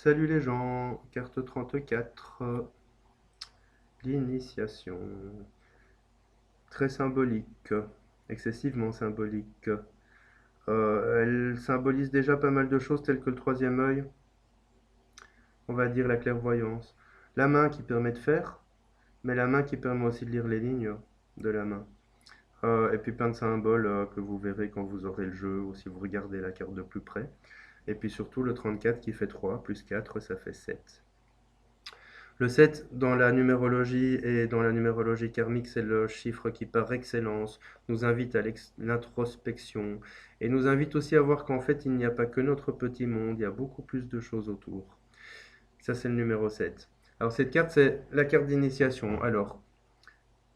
Salut les gens, carte 34, l'initiation. Très symbolique, excessivement symbolique. Elle symbolise déjà pas mal de choses telles que le troisième œil, on va dire la clairvoyance. La main qui permet de faire, mais la main qui permet aussi de lire les lignes de la main. Et puis plein de symboles que vous verrez quand vous aurez le jeu ou si vous regardez la carte de plus près. Et puis surtout le 34 qui fait 3 plus 4, ça fait 7. Le 7, dans la numérologie et dans la numérologie karmique, c'est le chiffre qui, par excellence, nous invite à l'introspection et nous invite aussi à voir qu'en fait, il n'y a pas que notre petit monde, il y a beaucoup plus de choses autour. Ça, c'est le numéro 7. Alors, cette carte, c'est la carte d'initiation. Alors,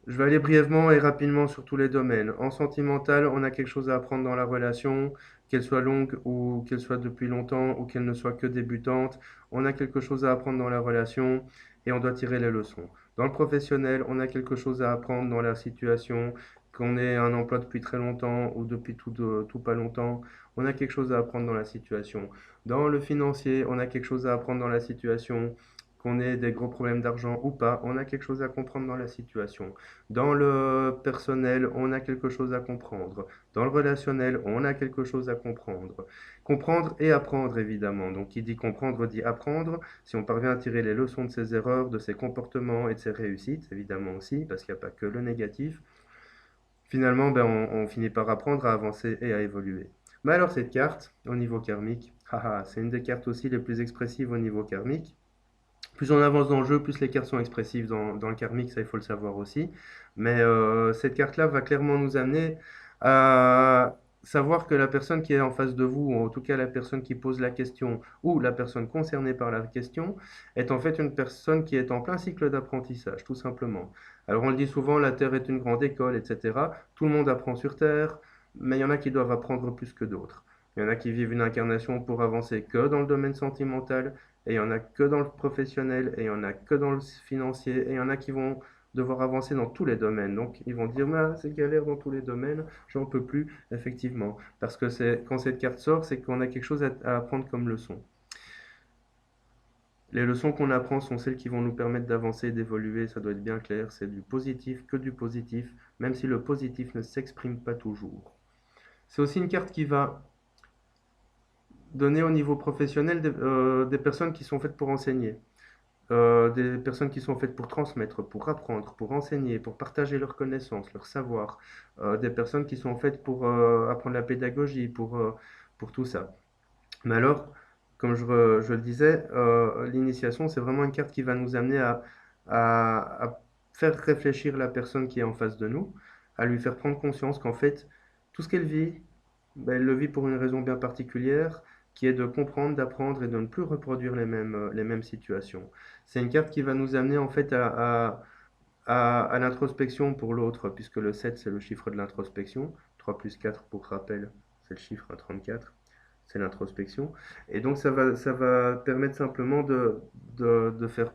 je vais aller brièvement et rapidement sur tous les domaines. En sentimental, on a quelque chose à apprendre dans la relation, qu'elle soit longue ou qu'elle soit depuis longtemps ou qu'elle ne soit que débutante. On a quelque chose à apprendre dans la relation et on doit tirer les leçons. Dans le professionnel, on a quelque chose à apprendre dans la situation, qu'on ait un emploi depuis très longtemps ou depuis tout pas longtemps. On a quelque chose à apprendre dans la situation. Dans le financier, on a quelque chose à apprendre dans la situation qu'on ait des gros problèmes d'argent ou pas, on a quelque chose à comprendre dans la situation. Dans le personnel, on a quelque chose à comprendre. Dans le relationnel, on a quelque chose à comprendre. Comprendre et apprendre, évidemment. Donc, qui dit comprendre dit apprendre. Si on parvient à tirer les leçons de ses erreurs, de ses comportements et de ses réussites, évidemment aussi, parce qu'il n'y a pas que le négatif, finalement, ben, on finit par apprendre à avancer et à évoluer. Mais alors, cette carte, au niveau karmique, c'est une des cartes aussi les plus expressives au niveau karmique. Plus on avance dans le jeu, plus les cartes sont expressives dans le karmique, ça il faut le savoir aussi. Mais cette carte-là va clairement nous amener à savoir que la personne qui est en face de vous, ou en tout cas la personne qui pose la question, ou la personne concernée par la question, est en fait une personne qui est en plein cycle d'apprentissage, tout simplement. Alors on le dit souvent, la Terre est une grande école, etc. Tout le monde apprend sur Terre, mais il y en a qui doivent apprendre plus que d'autres. Il y en a qui vivent une incarnation pour avancer que dans le domaine sentimental, et il y en a que dans le professionnel, et il y en a que dans le financier, et il y en a qui vont devoir avancer dans tous les domaines. Donc ils vont dire, mais c'est galère dans tous les domaines, j'en peux plus, effectivement. Parce que c'est quand cette carte sort, c'est qu'on a quelque chose à apprendre comme leçon. Les leçons qu'on apprend sont celles qui vont nous permettre d'avancer et d'évoluer, ça doit être bien clair, c'est du positif que du positif, même si le positif ne s'exprime pas toujours. C'est aussi une carte qui va donner au niveau professionnel des personnes qui sont faites pour enseigner. Des personnes qui sont faites pour transmettre, pour apprendre, pour enseigner, pour partager leurs connaissances, leur savoir, des personnes qui sont faites pour apprendre la pédagogie, pour tout ça. Mais alors, comme je le disais, l'initiation, c'est vraiment une carte qui va nous amener à faire réfléchir la personne qui est en face de nous, à lui faire prendre conscience qu'en fait, tout ce qu'elle vit, ben, elle le vit pour une raison bien particulière, qui est de comprendre, d'apprendre et de ne plus reproduire les mêmes situations. C'est une carte qui va nous amener en fait à l'introspection pour l'autre, puisque le 7 c'est le chiffre de l'introspection, 3 plus 4 pour rappel, c'est le chiffre 34, c'est l'introspection. Et donc ça va permettre simplement de faire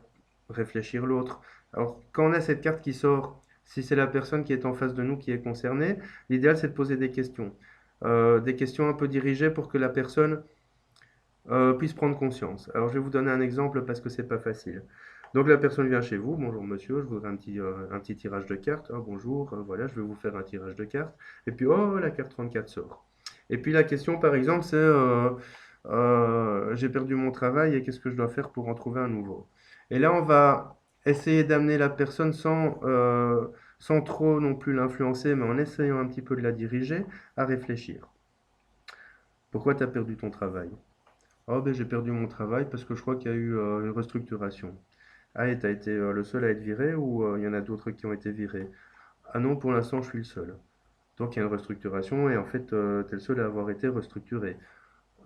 réfléchir l'autre. Alors quand on a cette carte qui sort, si c'est la personne qui est en face de nous qui est concernée, l'idéal c'est de poser des questions un peu dirigées pour que la personne puisse prendre conscience. Alors je vais vous donner un exemple parce que c'est pas facile. Donc la personne vient chez vous, bonjour monsieur, je voudrais un petit tirage de cartes. Oh, bonjour, voilà, je vais vous faire un tirage de cartes. Et puis, oh, la carte 34 sort. Et puis la question, par exemple, c'est j'ai perdu mon travail et qu'est-ce que je dois faire pour en trouver un nouveau? Et là, on va essayer d'amener la personne sans trop non plus l'influencer, mais en essayant un petit peu de la diriger, à réfléchir. Pourquoi tu as perdu ton travail? Oh, ben j'ai perdu mon travail parce que je crois qu'il y a eu une restructuration. Ah, et t'as été le seul à être viré ou il y en a d'autres qui ont été virés? Ah non, pour l'instant, je suis le seul. Donc il y a une restructuration et en fait, t'es le seul à avoir été restructuré.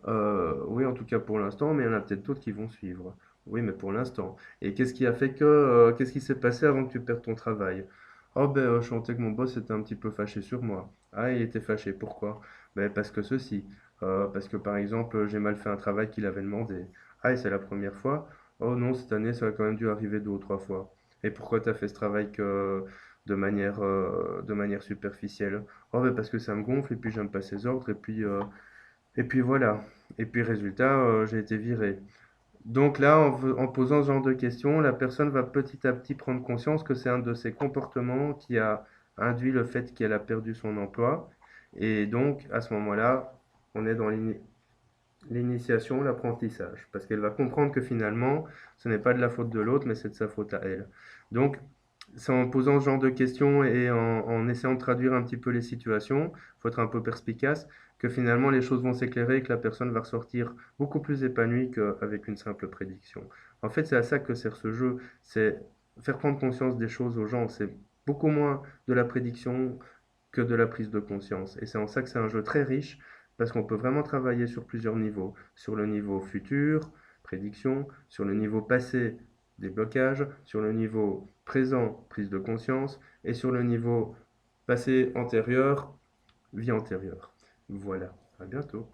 Oui, en tout cas pour l'instant, mais il y en a peut-être d'autres qui vont suivre. Oui, mais pour l'instant. Et qu'est-ce qui a fait qu'est-ce qui s'est passé avant que tu perdes ton travail? Oh, ben, je sentais que mon boss était un petit peu fâché sur moi. Ah, il était fâché. Pourquoi? Ben, parce que ceci. Parce que par exemple, j'ai mal fait un travail qu'il avait demandé. Ah, et c'est la première fois? Oh non, cette année, ça a quand même dû arriver deux ou trois fois. Et pourquoi tu as fait ce travail de manière superficielle? Oh, ben, parce que ça me gonfle et puis j'aime pas ses ordres et puis voilà. Et puis résultat, j'ai été viré. Donc là, en posant ce genre de questions, la personne va petit à petit prendre conscience que c'est un de ses comportements qui a induit le fait qu'elle a perdu son emploi. Et donc, à ce moment-là, on est dans l'initiation, l'apprentissage, parce qu'elle va comprendre que finalement, ce n'est pas de la faute de l'autre, mais c'est de sa faute à elle. Donc, c'est en posant ce genre de questions et en essayant de traduire un petit peu les situations, il faut être un peu perspicace, que finalement les choses vont s'éclairer et que la personne va ressortir beaucoup plus épanouie qu'avec une simple prédiction. En fait, c'est à ça que sert ce jeu, c'est faire prendre conscience des choses aux gens. C'est beaucoup moins de la prédiction que de la prise de conscience. Et c'est en ça que c'est un jeu très riche, parce qu'on peut vraiment travailler sur plusieurs niveaux. Sur le niveau futur, prédiction, sur le niveau passé, déblocage, sur le niveau présent, prise de conscience, et sur le niveau passé antérieur, vie antérieure. Voilà, à bientôt.